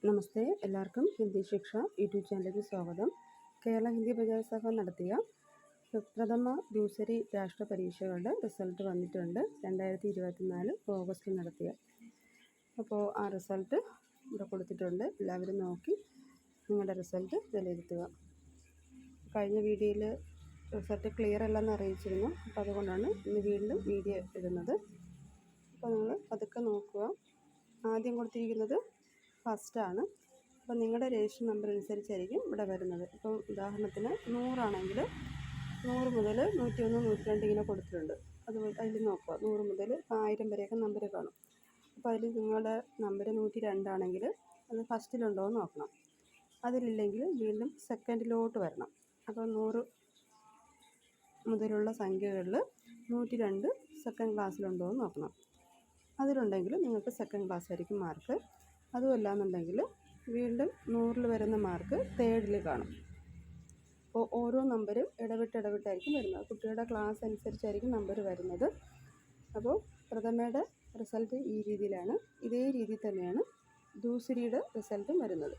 നമസ്തേ, എല്ലാവർക്കും ഹിന്ദി ശിക്ഷ യൂട്യൂബ് ചാനലിലേക്ക് സ്വാഗതം. കേരള ഹിന്ദി ബജാജ് സഭ നടത്തിയ പ്രഥമ ദൂസരി രാഷ്ട്ര പരീക്ഷകളുടെ റിസൾട്ട് വന്നിട്ടുണ്ട്. 2024 ഓഗസ്റ്റിൽ നടത്തിയ. അപ്പോൾ ആ റിസൾട്ട് ഇവിടെ കൊടുത്തിട്ടുണ്ട്. എല്ലാവരും നോക്കി നിങ്ങളുടെ റിസൾട്ട് വിലയിരുത്തുക. കഴിഞ്ഞ വീഡിയോയിൽ റിസൾട്ട് ക്ലിയർ അല്ലെന്ന് അറിയിച്ചിരുന്നു. അപ്പോൾ അതുകൊണ്ടാണ് ഇന്ന് വീണ്ടും വീഡിയോ ഇടുന്നത്. അപ്പോൾ നിങ്ങൾ പതുക്കെ നോക്കുക. ആദ്യം കൊടുത്തിരിക്കുന്നത് ഫസ്റ്റാണ്. അപ്പോൾ നിങ്ങളുടെ രജിസ്ട്രേഷൻ നമ്പർ അനുസരിച്ചായിരിക്കും ഇവിടെ വരുന്നത്. ഇപ്പോൾ ഉദാഹരണത്തിന് 100 ആണെങ്കിൽ 100 മുതൽ 101, 102 ഇങ്ങനെ കൊടുത്തിട്ടുണ്ട്. അതിൽ നോക്കുക. 100 മുതൽ 1000 വരെയൊക്കെ നമ്പർ കാണും. അപ്പോൾ അതിൽ നിങ്ങളുടെ നമ്പർ 102 ആണെങ്കിൽ അത് ഫസ്റ്റിലുണ്ടോ എന്ന് നോക്കണം. അതിലില്ലെങ്കിൽ വീണ്ടും സെക്കൻഡിലോട്ട് വരണം. അപ്പോൾ 100 മുതലുള്ള സംഖ്യകളിൽ 102 സെക്കൻഡ് ക്ലാസ്സിലുണ്ടോ എന്ന് നോക്കണം. അതിലുണ്ടെങ്കിൽ നിങ്ങൾക്ക് സെക്കൻഡ് ക്ലാസ് ആയിരിക്കും മാർക്ക്. അതുമല്ല എന്നുണ്ടെങ്കിൽ വീണ്ടും 100 വരുന്ന മാർക്ക് തേർഡിൽ കാണും. അപ്പോൾ ഓരോ നമ്പരും ഇടവിട്ടായിരിക്കും വരുന്നത്. കുട്ടിയുടെ ക്ലാസ് അനുസരിച്ചായിരിക്കും നമ്പർ വരുന്നത്. അപ്പോൾ പ്രഥമയുടെ റിസൾട്ട് ഈ രീതിയിലാണ്. ഇതേ രീതിയിൽ തന്നെയാണ് ദൂസരിയുടെ റിസൾട്ടും വരുന്നത്.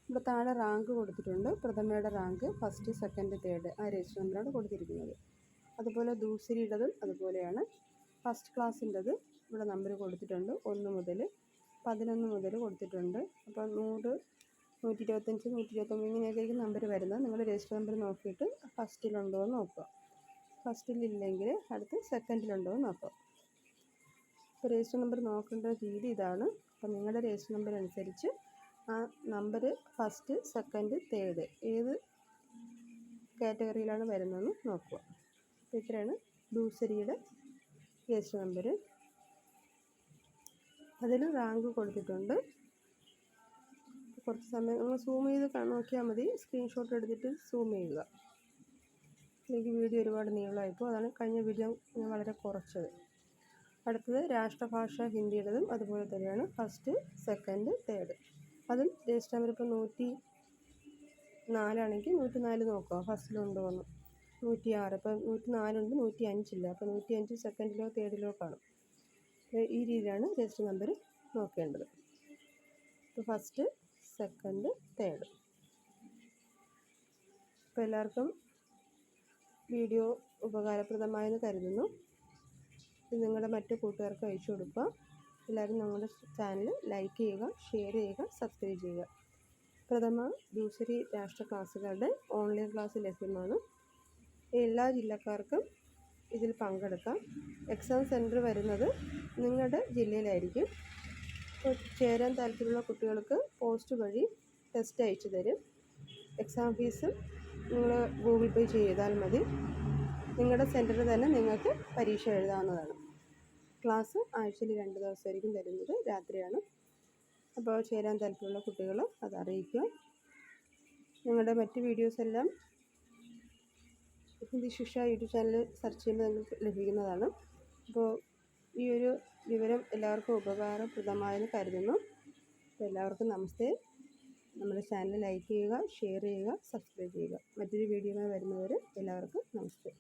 ഇവിടെ താഴെ റാങ്ക് കൊടുത്തിട്ടുണ്ട്. പ്രഥമയുടെ റാങ്ക് ഫസ്റ്റ്, സെക്കൻഡ്, തേർഡ് ആ രജിസ്റ്റർ നമ്പറാണ് കൊടുത്തിരിക്കുന്നത്. അതുപോലെ ദൂസരിയുടേതും അതുപോലെയാണ്. ഫസ്റ്റ് ക്ലാസ്സിൻ്റെത് ഇവിടെ നമ്പർ കൊടുത്തിട്ടുണ്ട്. 1 മുതൽ 11 മുതൽ കൊടുത്തിട്ടുണ്ട്. അപ്പോൾ 100, 125, 129 ഇങ്ങനെയൊക്കെ ആയിരിക്കും നമ്പർ വരുന്നത്. നിങ്ങൾ രജിസ്റ്റർ നമ്പർ നോക്കിയിട്ട് ഫസ്റ്റിലുണ്ടോ എന്ന് നോക്കുക. ഫസ്റ്റിലില്ലെങ്കിൽ അടുത്ത് സെക്കൻഡിലുണ്ടോ എന്ന് നോക്കുക. ഇപ്പോൾ രജിസ്റ്റർ നമ്പർ നോക്കേണ്ട രീതി ഇതാണ്. അപ്പോൾ നിങ്ങളുടെ രജിസ്റ്റർ നമ്പർ അനുസരിച്ച് ആ നമ്പർ ഫസ്റ്റ്, സെക്കൻഡ്, തേർഡ് ഏത് കാറ്റഗറിയിലാണ് വരുന്നതെന്ന് നോക്കുക. അപ്പോൾ ഇത്രയാണ് ദൂസരിയുടെ രജിസ്റ്റർ നമ്പർ. അതിൽ റാങ്ക് കൊടുത്തിട്ടുണ്ട്. കുറച്ച് സമയം നിങ്ങൾ സൂം ചെയ്ത് നോക്കിയാൽ മതി. സ്ക്രീൻഷോട്ട് എടുത്തിട്ട് സൂം ചെയ്യുക. എനിക്ക് വീഡിയോ ഒരുപാട് നീളമായിപ്പോൾ അതാണ് കഴിഞ്ഞ വീഡിയോ ഞാൻ വളരെ കുറച്ചത്. അടുത്തത് രാഷ്ട്രഭാഷ ഹിന്ദിയുടേതും അതുപോലെ തന്നെയാണ്. ഫസ്റ്റ്, സെക്കൻഡ്, തേർഡ് അതും രജിസ്റ്റർ നമ്പർ ഇപ്പോൾ 104 ആണെങ്കിൽ 104 നോക്കുക ഫസ്റ്റിലുണ്ടോ എന്ന്. 106 ഇപ്പോൾ 104 ഉണ്ട്, 105 ഇല്ല. അപ്പോൾ 105 സെക്കൻഡിലോ തേർഡിലോ കാണും. ഈ രീതിയിലാണ് രജിസ്റ്റർ നമ്പർ നോക്കേണ്ടത്. ഇപ്പോൾ ഫസ്റ്റ്, സെക്കൻഡ്, തേർഡ്. അപ്പോൾ എല്ലാവർക്കും വീഡിയോ ഉപകാരപ്രദമായെന്ന് കരുതുന്നു. ഇത് നിങ്ങളുടെ മറ്റു കൂട്ടുകാർക്ക് അയച്ചു കൊടുക്കുക. എല്ലാവരും നമ്മുടെ ചാനൽ ലൈക്ക് ചെയ്യുക, ഷെയർ ചെയ്യുക, സബ്സ്ക്രൈബ് ചെയ്യുക. പ്രഥമ ദൂസരി രാഷ്ട്ര ക്ലാസ്സുകളുടെ ഓൺലൈൻ ക്ലാസ് ലഭ്യമാണ്. എല്ലാ ജില്ലക്കാർക്കും ഇതിൽ പങ്കെടുക്കാം. എക്സാം സെൻറ്റർ വരുന്നത് നിങ്ങളുടെ ജില്ലയിലായിരിക്കും. അപ്പോൾ ചേരാൻ താല്പര്യമുള്ള കുട്ടികൾക്ക് പോസ്റ്റ് വഴി ടെസ്റ്റ് അയച്ചു തരും. എക്സാം ഫീസ് നിങ്ങൾ ഗൂഗിൾ പേ ചെയ്താൽ മതി. നിങ്ങളുടെ സെൻറ്ററിൽ തന്നെ നിങ്ങൾക്ക് പരീക്ഷ എഴുതാവുന്നതാണ്. ക്ലാസ് ആഴ്ചയിൽ 2 ദിവസമായിരിക്കും തരുന്നത്. രാത്രിയാണ്. അപ്പോൾ ചേരാൻ താല്പര്യമുള്ള കുട്ടികൾ അത് അറിയിക്കുക. നിങ്ങളുടെ മറ്റ് വീഡിയോസ് എല്ലാം ഹിന്ദി ശിക്ഷ യൂട്യൂബ് ചാനൽ സെർച്ച് ചെയ്യുമ്പോൾ നിങ്ങൾക്ക് ലഭിക്കുന്നതാണ്. അപ്പോൾ ഈ ഒരു വിവരം എല്ലാവർക്കും ഉപകാരപ്രദമായെന്ന് കരുതുന്നു. അപ്പോൾ എല്ലാവർക്കും നമസ്തേ. നമ്മുടെ ചാനൽ ലൈക്ക് ചെയ്യുക, ഷെയർ ചെയ്യുക, സബ്സ്ക്രൈബ് ചെയ്യുക. മറ്റൊരു വീഡിയോയുമായി വരുന്നവരെ എല്ലാവർക്കും നമസ്തേ.